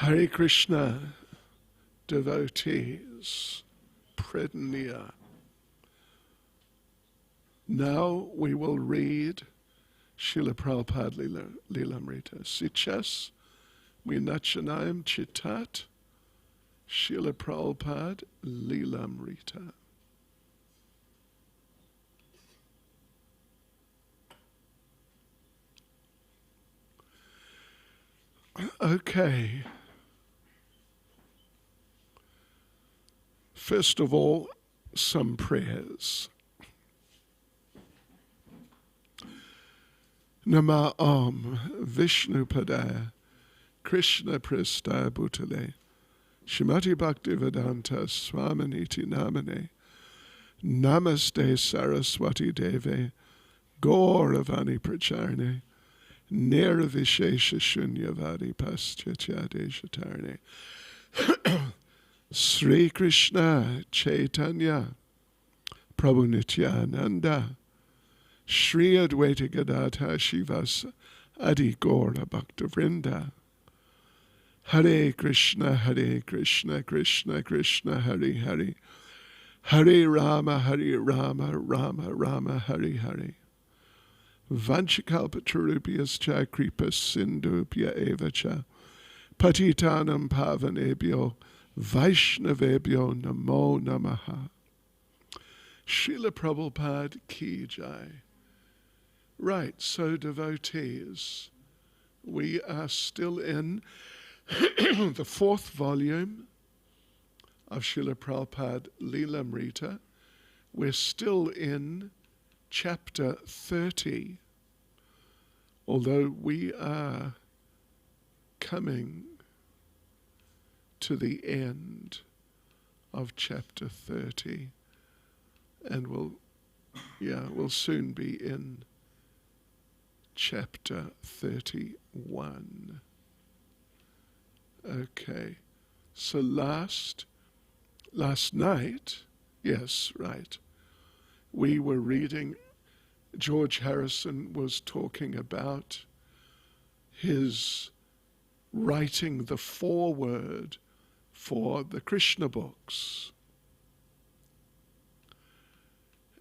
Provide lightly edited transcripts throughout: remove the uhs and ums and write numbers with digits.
Hare Krishna, devotees, Pradnya. Now we will read Srila Prabhupada-lilamrita. Sichas minachanayam chitat Srila Prabhupada-lilamrita. Okay. First of all, some prayers. Nama Om Vishnu Padaya Krishna Prestaya Bhutale Shrimati Bhaktivedanta Swaminiti Namane Namaste Saraswati Deve Gauravani Pracharne Nirvishesha Shunyavadi Paschachadeshatarne Sri Krishna Chaitanya Prabhu Nityananda Shri Advaita Gadadhara Shivas Adi Gaura Bhakta Vrinda Hare Krishna Krishna Krishna Hare Hare Hare Rama Rama Rama Hare Hare Vanchakalpatarubhyascha kripa sindhubhya evacha patitanam pavanebhyo vaishnavebhyo namo namaha. Srila Prabhupada ki jai. Right, so devotees, we are still in the fourth volume of Srila Prabhupada-lilamrita. We're still in chapter 30, although we are coming to the end of chapter 30, and we'll soon be in chapter 31. Okay, so last night, yes, right, we were reading, George Harrison was talking about his writing the foreword for the Krishna books.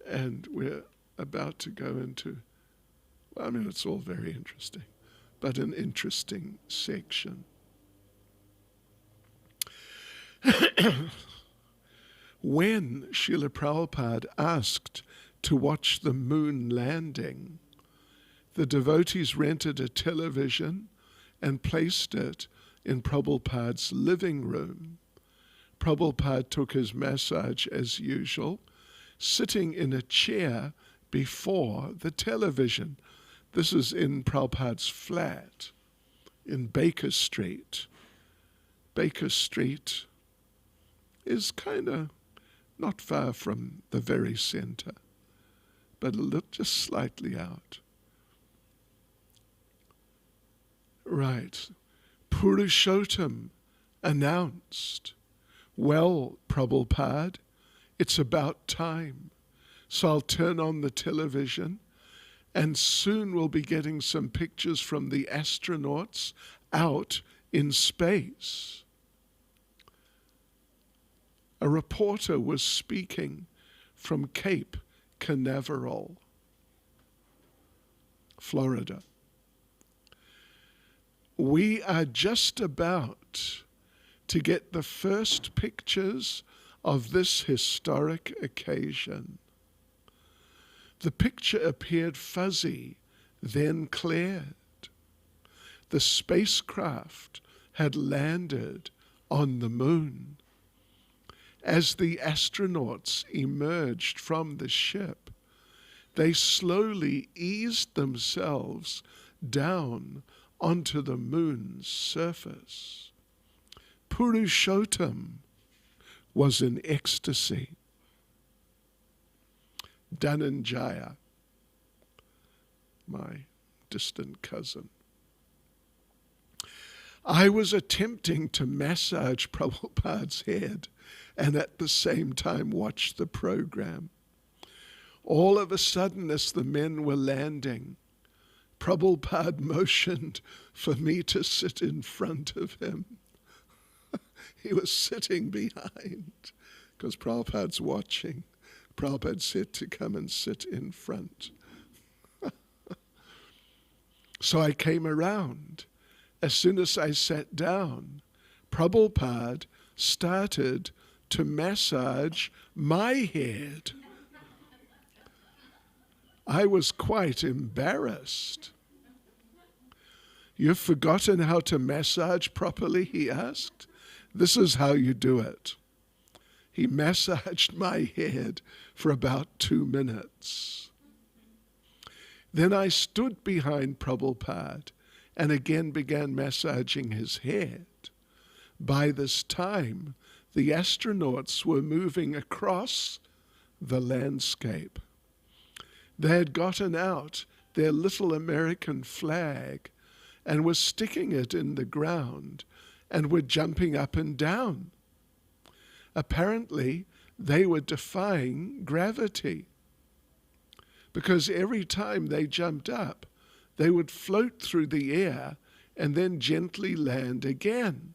And we're about to go into, well, I mean, it's all very interesting, but an interesting section. When Srila Prabhupada asked to watch the moon landing, the devotees rented a television and placed it in Prabhupada's living room. Prabhupada took his massage as usual, sitting in a chair before the television. This is in Prabhupada's flat in Baker Street. Baker Street is kind of not far from the very center, but just slightly out. Right. Purushottam announced, well, Prabhupada, it's about time. So I'll turn on the television, and soon we'll be getting some pictures from the astronauts out in space. A reporter was speaking from Cape Canaveral, Florida. We are just about to get the first pictures of this historic occasion. The picture appeared fuzzy, then cleared. The spacecraft had landed on the moon. As the astronauts emerged from the ship, they slowly eased themselves down onto the moon's surface. Purushottam was in ecstasy. Dhananjaya, my distant cousin, I was attempting to massage Prabhupada's head and at the same time watch the program. All of a sudden, as the men were landing, Prabhupada motioned for me to sit in front of him. He was sitting behind because Prabhupada's watching. Prabhupada said to come and sit in front. So I came around. As soon as I sat down, Prabhupada started to massage my head. I was quite embarrassed. "You've forgotten how to massage properly?" he asked. "This is how you do it." He massaged my head for about 2 minutes. Then I stood behind Prabhupada and again began massaging his head. By this time, the astronauts were moving across the landscape. They had gotten out their little American flag and were sticking it in the ground and were jumping up and down. Apparently, they were defying gravity, because every time they jumped up, they would float through the air and then gently land again.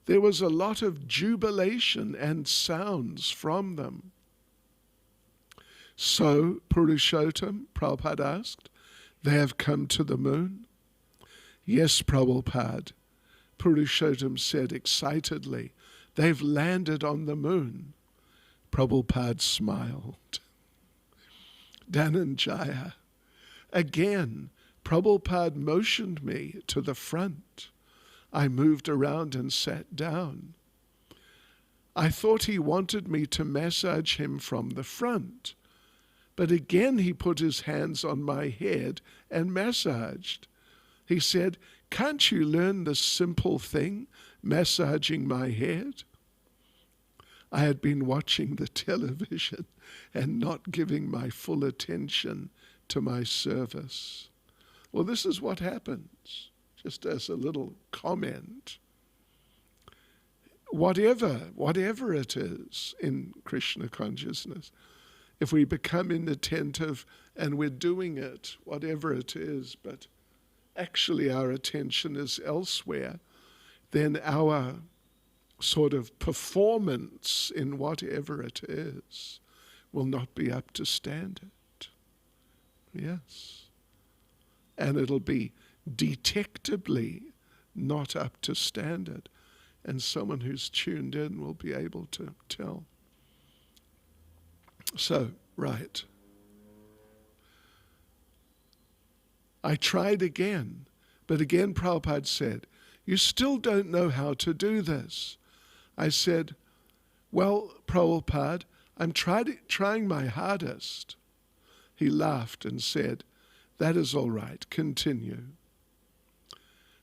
There was a lot of jubilation and sounds from them. "So, Purushottam," Prabhupada asked, "they have come to the moon?" "Yes, Prabhupada," Purushottam said excitedly. "They've landed on the moon." Prabhupada smiled. Dhananjaya. Again, Prabhupada motioned me to the front. I moved around and sat down. I thought he wanted me to massage him from the front, but again he put his hands on my head and massaged. He said, "Can't you learn this simple thing, massaging my head?" I had been watching the television and not giving my full attention to my service. Well, this is what happens, just as a little comment. Whatever it is in Krishna consciousness, if we become inattentive and we're doing it, whatever it is, but actually our attention is elsewhere, then our sort of performance in whatever it is will not be up to standard. Yes. And it'll be detectably not up to standard. And someone who's tuned in will be able to tell. So, right. I tried again, but again Prabhupada said, "You still don't know how to do this." I said, "Well, Prabhupada, I'm trying my hardest." He laughed and said, "That is all right, continue."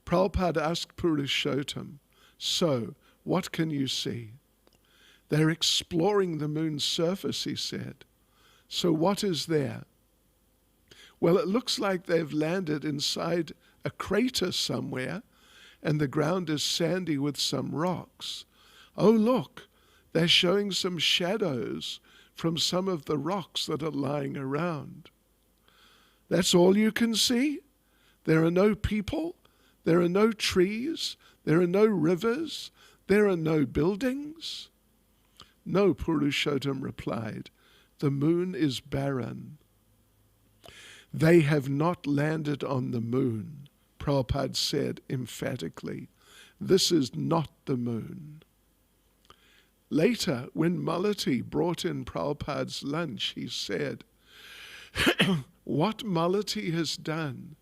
Prabhupada asked Purushottam, "So, what can you see?" "They're exploring the moon's surface," he said. "So what is there?" "Well, it looks like they've landed inside a crater somewhere, and the ground is sandy with some rocks. Oh, look, they're showing some shadows from some of the rocks that are lying around." "That's all you can see? There are no people, there are no trees, there are no rivers, there are no buildings?" "No," Purushottam replied, "the moon is barren." "They have not landed on the moon," Prabhupada said emphatically. "This is not the moon." Later, when Malati brought in Prabhupada's lunch, he said, "What Malati has done,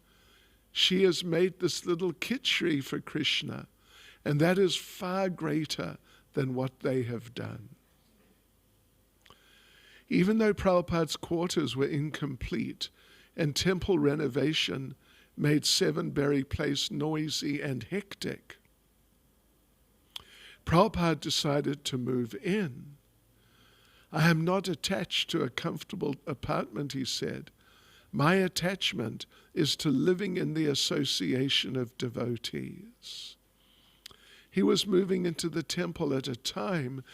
she has made this little khichdi for Krishna, and that is far greater than what they have done." Even though Prabhupada's quarters were incomplete and temple renovation made Seven-Berry Place noisy and hectic, Prabhupada decided to move in. "I am not attached to a comfortable apartment," he said. "My attachment is to living in the association of devotees." He was moving into the temple at a time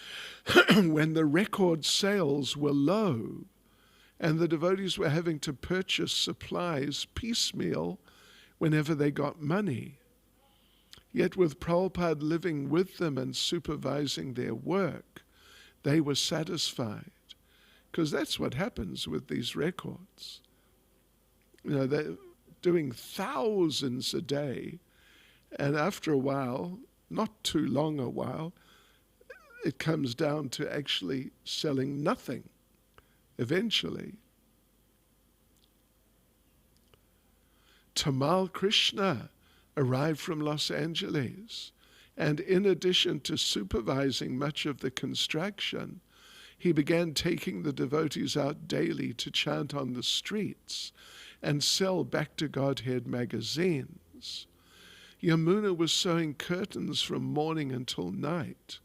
when the record sales were low and the devotees were having to purchase supplies piecemeal whenever they got money. Yet with Prabhupada living with them and supervising their work, they were satisfied. Because that's what happens with these records. They're doing thousands a day, and after a while, not too long a while, it comes down to actually selling nothing eventually. Tamal Krishna arrived from Los Angeles, and in addition to supervising much of the construction, he began taking the devotees out daily to chant on the streets and sell Back to Godhead magazines. Yamuna was sewing curtains from morning until night.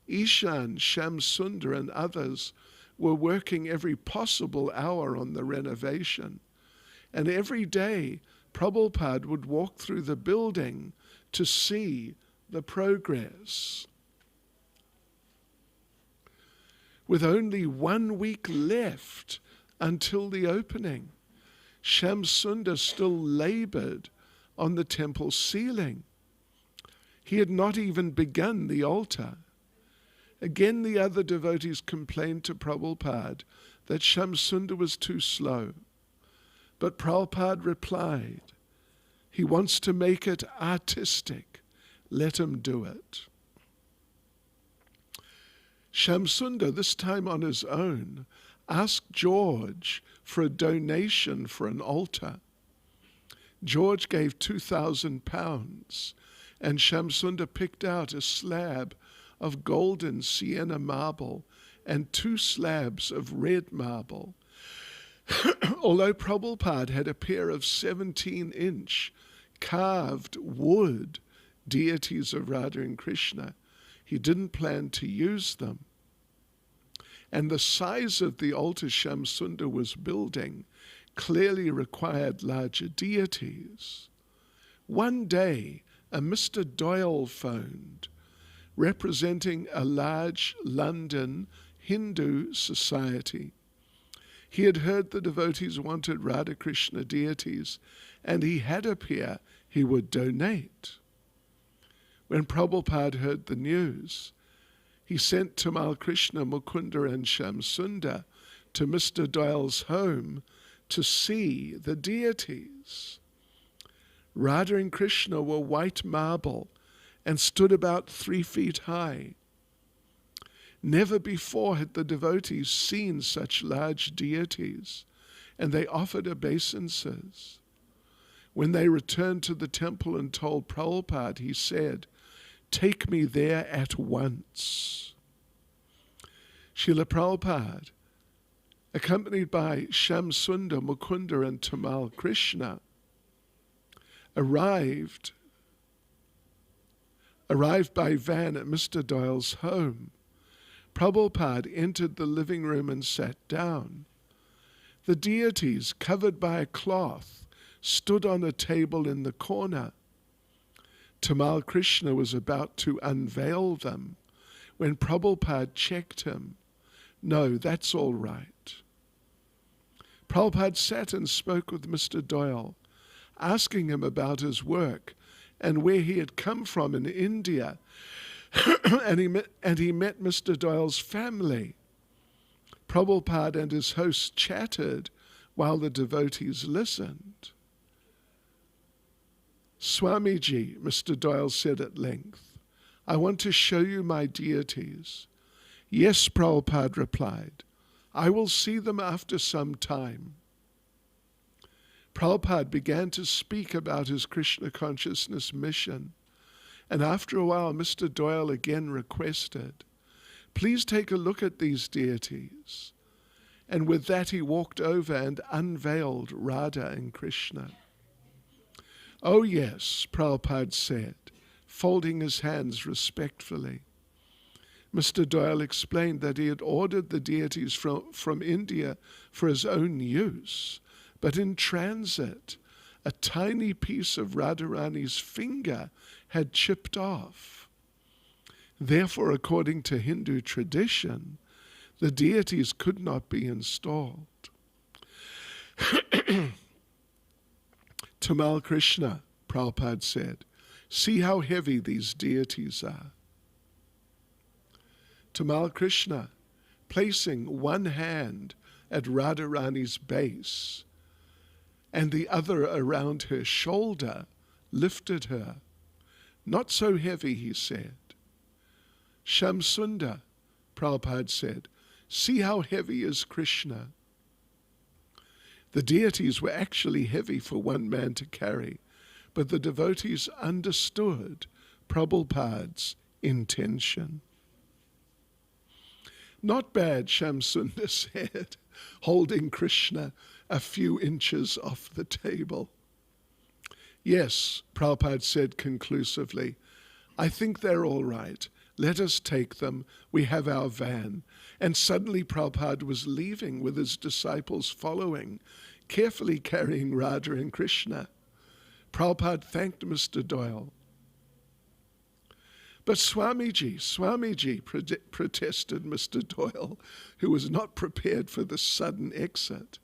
Ishan, Shamsundar, and others were working every possible hour on the renovation. And every day, Prabhupada would walk through the building to see the progress. With only 1 week left until the opening, Shamsundar still labored on the temple ceiling. He had not even begun the altar. Again, the other devotees complained to Prabhupada that Shamsundar was too slow. But Prabhupada replied, he wants to make it artistic. Let him do it. Shamsundar, this time on his own, asked George for a donation for an altar. George gave 2,000 pounds, and Shamsundar picked out a slab of golden sienna marble and 2 slabs of red marble. Although Prabhupada had a pair of 17-inch carved wood deities of Radha and Krishna, he didn't plan to use them. And the size of the altar Shamsundar was building clearly required larger deities. One day, a Mr. Doyle phoned, representing a large London Hindu society. He had heard the devotees wanted Radha Krishna deities, and he had a pair he would donate. When Prabhupada heard the news, he sent Tamal Krishna, Mukunda, and Shamsundar to Mr. Doyle's home to see the deities. Radha and Krishna were white marble and stood about 3 feet high. Never before had the devotees seen such large deities, and they offered obeisances. When they returned to the temple and told Prabhupada, he said, "Take me there at once." Srila Prabhupada, accompanied by Shamsundar, Mukunda, and Tamal Krishna, arrived by van at Mr. Doyle's home. Prabhupada entered the living room and sat down. The deities, covered by a cloth, stood on a table in the corner. Tamal Krishna was about to unveil them when Prabhupada checked him. "No, that's all right." Prabhupada sat and spoke with Mr. Doyle, asking him about his work and where he had come from in India, and he met Mr. Doyle's family. Prabhupada and his host chatted while the devotees listened. "Swamiji," Mr. Doyle said at length, "I want to show you my deities." "Yes," Prabhupada replied, "I will see them after some time." Prabhupada began to speak about his Krishna consciousness mission, and after a while Mr. Doyle again requested, "Please take a look at these deities." And with that he walked over and unveiled Radha and Krishna. "Oh yes," Prabhupada said, folding his hands respectfully. Mr. Doyle explained that he had ordered the deities from India for his own use, but in transit, a tiny piece of Radharani's finger had chipped off. Therefore, according to Hindu tradition, the deities could not be installed. "Tamal Krishna," Prabhupada said, See how heavy these deities are. Tamal Krishna, placing one hand at Radharani's base and the other around her shoulder, lifted her. Not so heavy, he said. Shamsunda, Prabhupada said, see how heavy is Krishna. The deities were actually heavy for one man to carry, but the devotees understood Prabhupada's intention. Not bad, Shamsunda said, holding Krishna a few inches off the table. Yes, Prabhupada said conclusively, I think they're all right. Let us take them. We have our van. And suddenly Prabhupada was leaving with his disciples following, carefully carrying Radha and Krishna. Prabhupada thanked Mr. Doyle. But Swamiji, protested Mr. Doyle, who was not prepared for the sudden exit.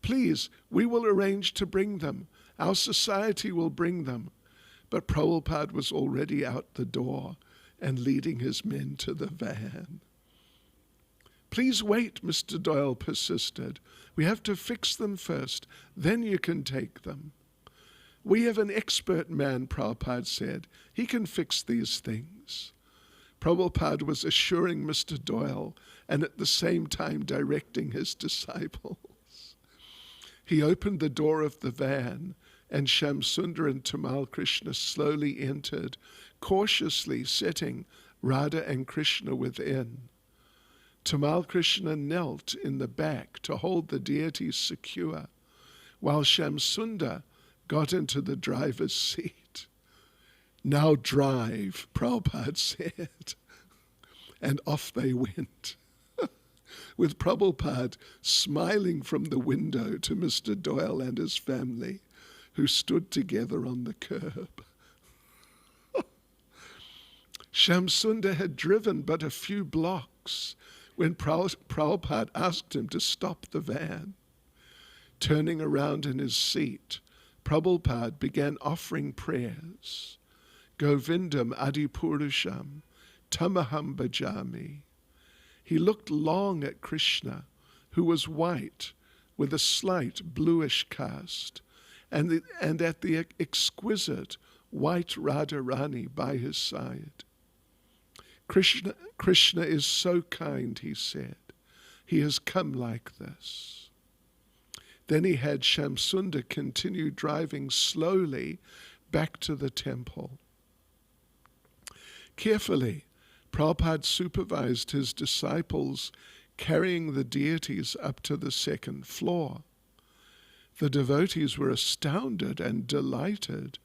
Please, we will arrange to bring them. Our society will bring them. But Prabhupada was already out the door and leading his men to the van. Please wait, Mr. Doyle persisted. We have to fix them first, then you can take them. We have an expert man, Prabhupada said. He can fix these things. Prabhupada was assuring Mr. Doyle and at the same time directing his disciples. He opened the door of the van and Shamsundar and Tamal Krishna slowly entered, cautiously setting Radha and Krishna within. Tamal Krishna knelt in the back to hold the deities secure, while Shamsundar got into the driver's seat. Now drive, Prabhupada said. And off they went, with Prabhupada smiling from the window to Mr. Doyle and his family, who stood together on the curb. Shamsundar had driven but a few blocks when Prabhupada asked him to stop the van. Turning around in his seat, Prabhupada began offering prayers. Govindam Adipurusham, Tamaham Bhajami. He looked long at Krishna, who was white with a slight bluish cast, and at the exquisite white Radharani by his side. Krishna is so kind, he said. He has come like this. Then he had Shamsundar continue driving slowly back to the temple. Carefully, Prabhupada supervised his disciples carrying the deities up to the second floor. The devotees were astounded and delighted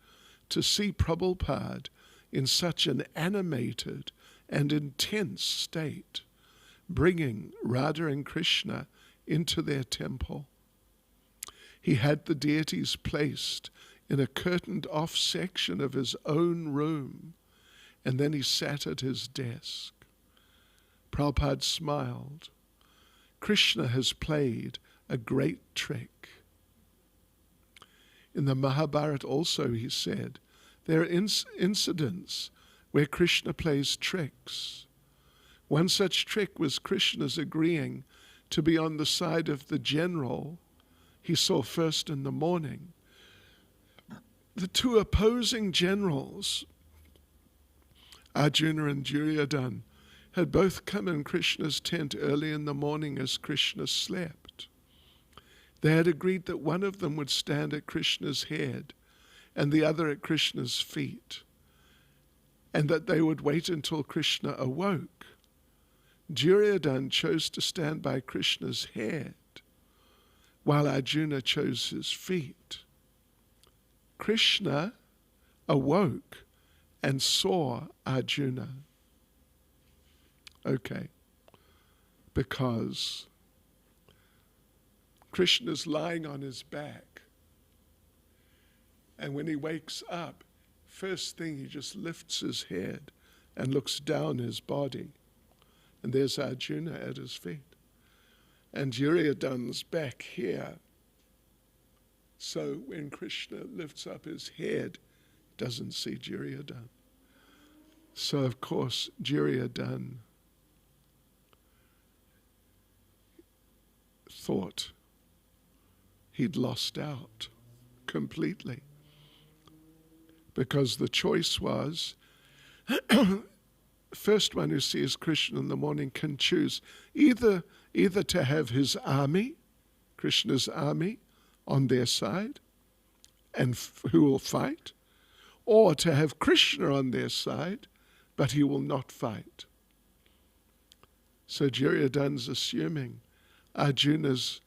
to see Prabhupada in such an animated and intense state, bringing Radha and Krishna into their temple. He had the deities placed in a curtained-off section of his own room, and then he sat at his desk. Prabhupada smiled. Krishna has played a great trick. In the Mahabharata also, he said, there are incidents where Krishna plays tricks. One such trick was Krishna's agreeing to be on the side of the general he saw first in the morning. The two opposing generals, Arjuna and Duryodhana, had both come in Krishna's tent early in the morning as Krishna slept. They had agreed that one of them would stand at Krishna's head and the other at Krishna's feet, and that they would wait until Krishna awoke. Duryodhana chose to stand by Krishna's head, while Arjuna chose his feet. Krishna awoke and saw Arjuna. Okay, because Krishna's lying on his back, and when he wakes up, first thing he just lifts his head and looks down his body, and there's Arjuna at his feet. And Duryodhana's back here. So when Krishna lifts up his head doesn't see Duryodhana. So, of course, Duryodhana thought he'd lost out completely, because the choice was, first one who sees Krishna in the morning can choose either to have his army, Krishna's army, on their side, and who will fight, or to have Krishna on their side, but he will not fight. So Duryodhana's assuming Arjuna's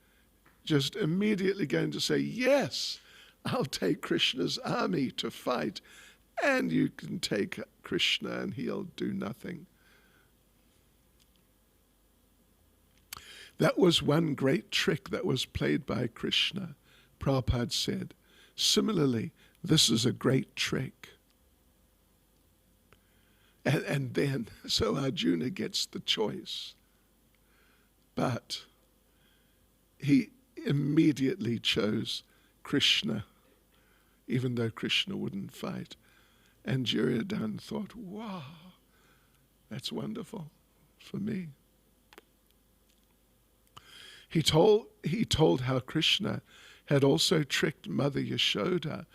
just immediately going to say, yes, I'll take Krishna's army to fight, and you can take Krishna and he'll do nothing. That was one great trick that was played by Krishna, Prabhupada said. Similarly, this is a great trick. And then, so Arjuna gets the choice. But he immediately chose Krishna, even though Krishna wouldn't fight. And Duryodhana thought, wow, that's wonderful for me. He told how Krishna had also tricked Mother Yashoda.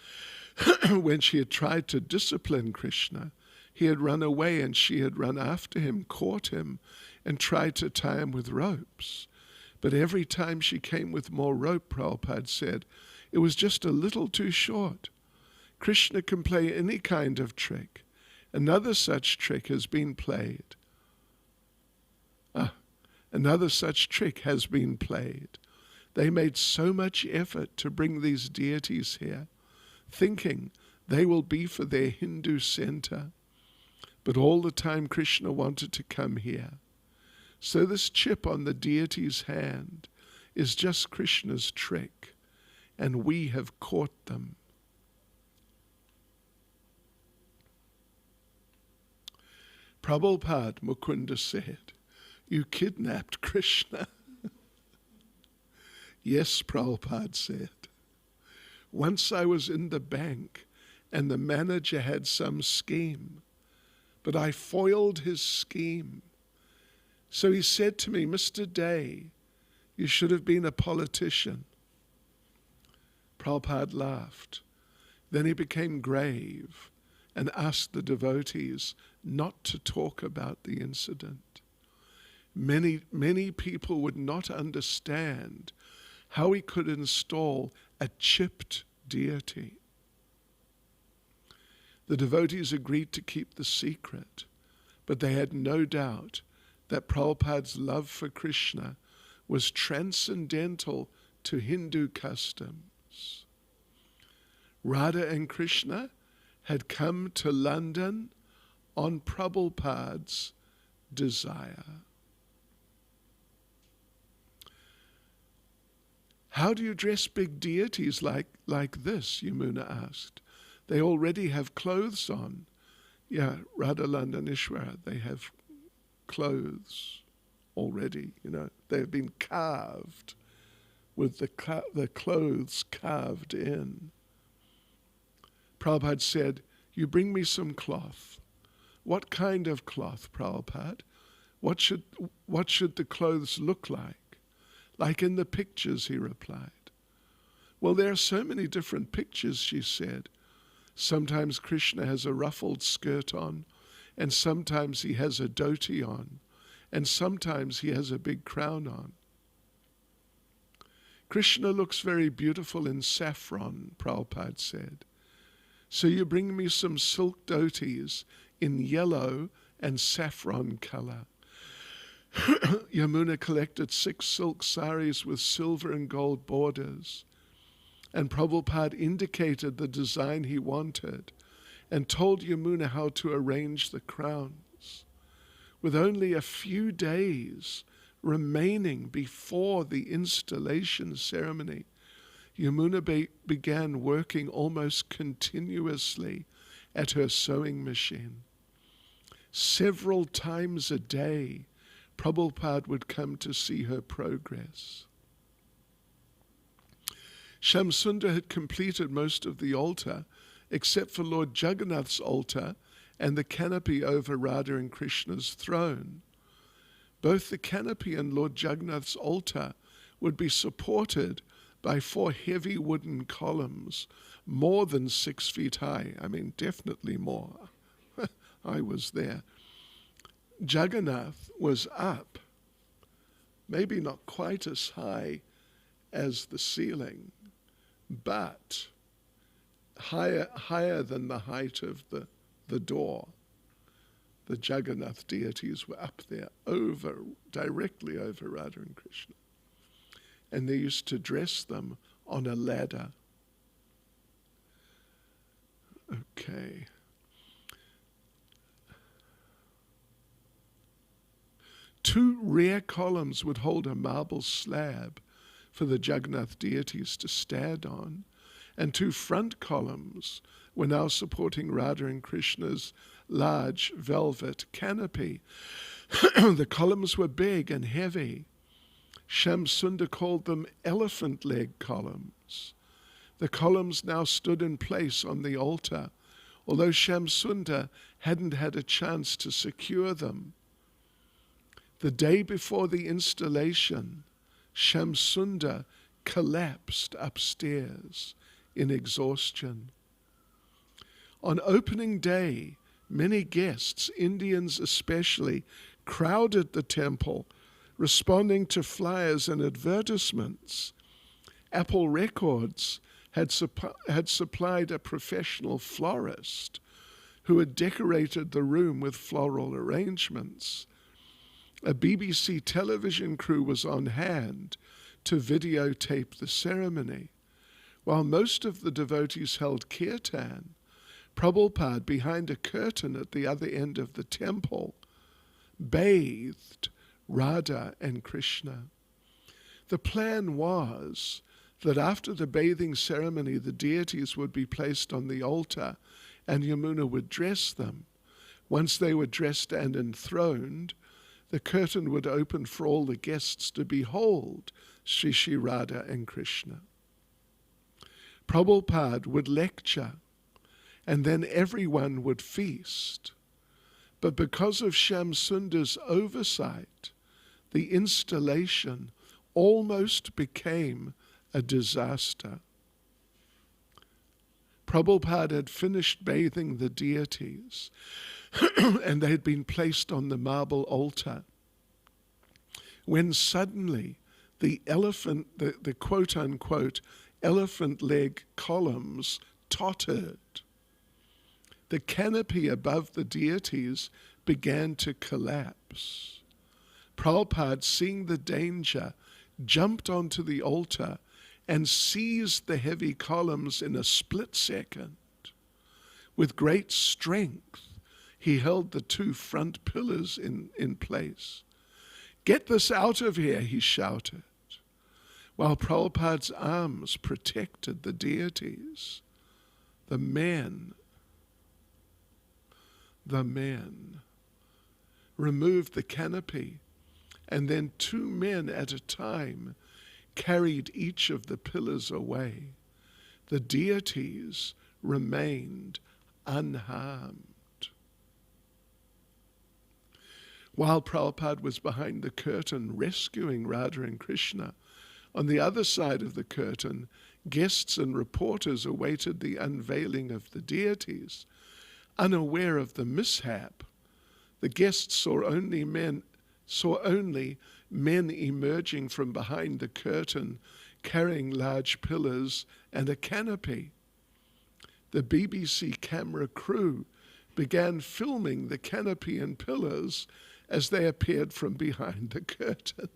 When she had tried to discipline Krishna, he had run away and she had run after him, caught him, and tried to tie him with ropes. But every time she came with more rope, Prabhupada said, it was just a little too short. Krishna can play any kind of trick. Another such trick has been played. Another such trick has been played. They made so much effort to bring these deities here, thinking they will be for their Hindu center. But all the time Krishna wanted to come here. So this chip on the deity's hand is just Krishna's trick, and we have caught them. Prabhupada, Mukunda said, you kidnapped Krishna. Yes, Prabhupada said. Once I was in the bank and the manager had some scheme, but I foiled his scheme. So he said to me, Mr. Day, you should have been a politician. Prabhupada laughed. Then he became grave and asked the devotees not to talk about the incident. Many people would not understand how he could install a chipped deity. The devotees agreed to keep the secret, but they had no doubt that Prabhupada's love for Krishna was transcendental to Hindu customs. Radha and Krishna had come to London on Prabhupada's desire. How do you dress big deities like this? Yamuna asked. They already have clothes on. Yeah, Radha Landanishwara, they have clothes already, They've been carved with the clothes carved in. Prabhupada said, you bring me some cloth. What kind of cloth, Prabhupada? What should the clothes look like? Like in the pictures, he replied. Well, there are so many different pictures, she said. Sometimes Krishna has a ruffled skirt on, and sometimes he has a dhoti on, and sometimes he has a big crown on. Krishna looks very beautiful in saffron, Prabhupada said. So you bring me some silk dhotis in yellow and saffron color. Yamuna collected 6 silk saris with silver and gold borders, and Prabhupada indicated the design he wanted and told Yamuna how to arrange the crowns. With only a few days remaining before the installation ceremony, Yamuna began working almost continuously at her sewing machine. Several times a day, Prabhupada would come to see her progress. Shamsundar had completed most of the altar, except for Lord Jagannath's altar and the canopy over Radha and Krishna's throne. Both the canopy and Lord Jagannath's altar would be supported by 4 heavy wooden columns, more than 6 feet high. I mean, definitely more. I was there. Jagannath was up, maybe not quite as high as the ceiling, but higher than the height of the door. The Jagannath deities were up there, directly over Radha and Krishna. And they used to dress them on a ladder. Okay. Two rear columns would hold a marble slab for the Jagannath deities to stand on, and 2 front columns were now supporting Radha and Krishna's large velvet canopy. The columns were big and heavy. Shamsundar called them elephant leg columns. The columns now stood in place on the altar, although Shamsundar hadn't had a chance to secure them. The day before the installation, Shamsundar collapsed upstairs in exhaustion. On opening day, many guests, Indians especially, crowded the temple, responding to flyers and advertisements. Apple Records had supplied a professional florist who had decorated the room with floral arrangements. A BBC television crew was on hand to videotape the ceremony. While most of the devotees held kirtan, Prabhupada, behind a curtain at the other end of the temple, bathed Radha and Krishna. The plan was that after the bathing ceremony, the deities would be placed on the altar and Yamuna would dress them. Once they were dressed and enthroned, the curtain would open for all the guests to behold Sri Sri Radha and Krishna. Prabhupada would lecture, and then everyone would feast. But because of Shamsundar's oversight, the installation almost became a disaster. Prabhupada had finished bathing the deities, and they had been placed on the marble altar, when suddenly the quote-unquote elephant leg columns tottered. The canopy above the deities began to collapse. Prabhupada, seeing the danger, jumped onto the altar and seized the heavy columns in a split second. With great strength, he held the 2 front pillars in place. "Get this out of here," he shouted, while Prabhupada's arms protected the deities. The men removed the canopy, and then 2 men at a time carried each of the pillars away. The deities remained unharmed. While Prabhupada was behind the curtain rescuing Radha and Krishna, on the other side of the curtain, guests and reporters awaited the unveiling of the deities. Unaware of the mishap, the guests saw only men emerging from behind the curtain, carrying large pillars and a canopy. The BBC camera crew began filming the canopy and pillars as they appeared from behind the curtain,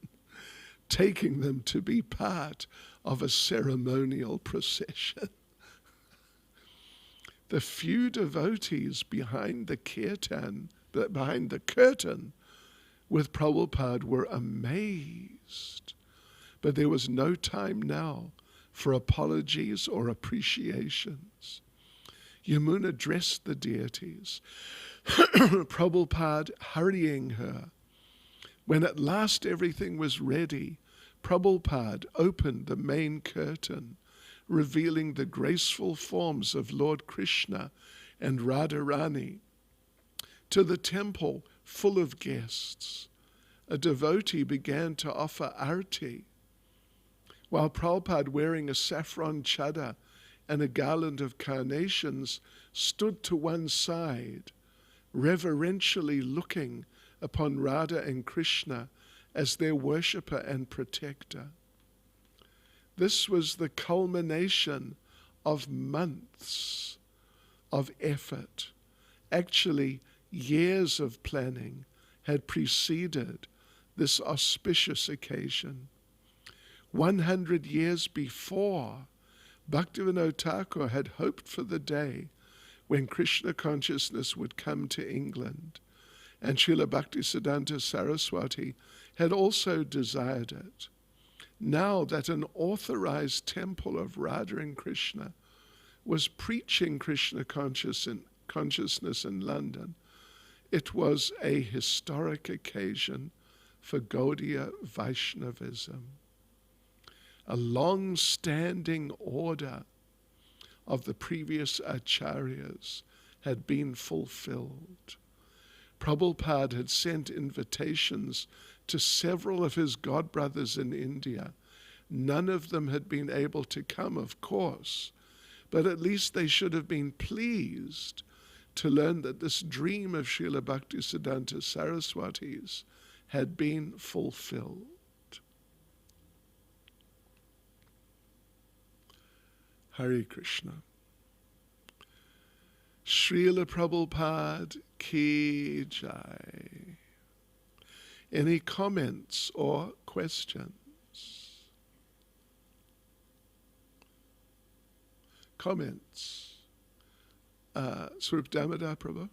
taking them to be part of a ceremonial procession. The few devotees behind the curtain with Prabhupada were amazed. But there was no time now for apologies or appreciations. Yamuna dressed the deities, Prabhupada hurrying her. When at last everything was ready, Prabhupada opened the main curtain. revealing the graceful forms of Lord Krishna and Radharani. To the temple full of guests, a devotee began to offer arti, while Prabhupada, wearing a saffron chadar and a garland of carnations, stood to one side, reverentially looking upon Radha and Krishna as their worshipper and protector. This was the culmination of months of effort. Actually, years of planning had preceded this auspicious occasion. 100 years before, Bhaktivinoda Thakur had hoped for the day when Krishna consciousness would come to England, and Srila Bhaktisiddhanta Saraswati had also desired it. Now that an authorized temple of Radha and Krishna was preaching Krishna consciousness in London, it was a historic occasion for Gaudiya Vaishnavism. A long-standing order of the previous acharyas had been fulfilled. Prabhupada had sent invitations to several of his godbrothers in India. None of them had been able to come, of course, but at least they should have been pleased to learn that this dream of Srila Bhaktisiddhanta Saraswati's had been fulfilled. Hare Krishna. Srila Prabhupada ki jai. Any comments or questions? Comments? Swarup Damodar Prabhu?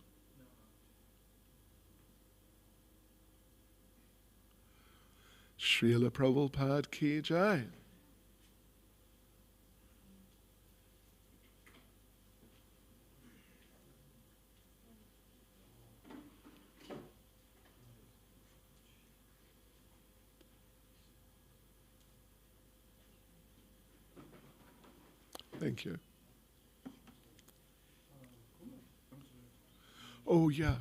Srila Prabhupada ki jai. Thank you. Oh, yeah.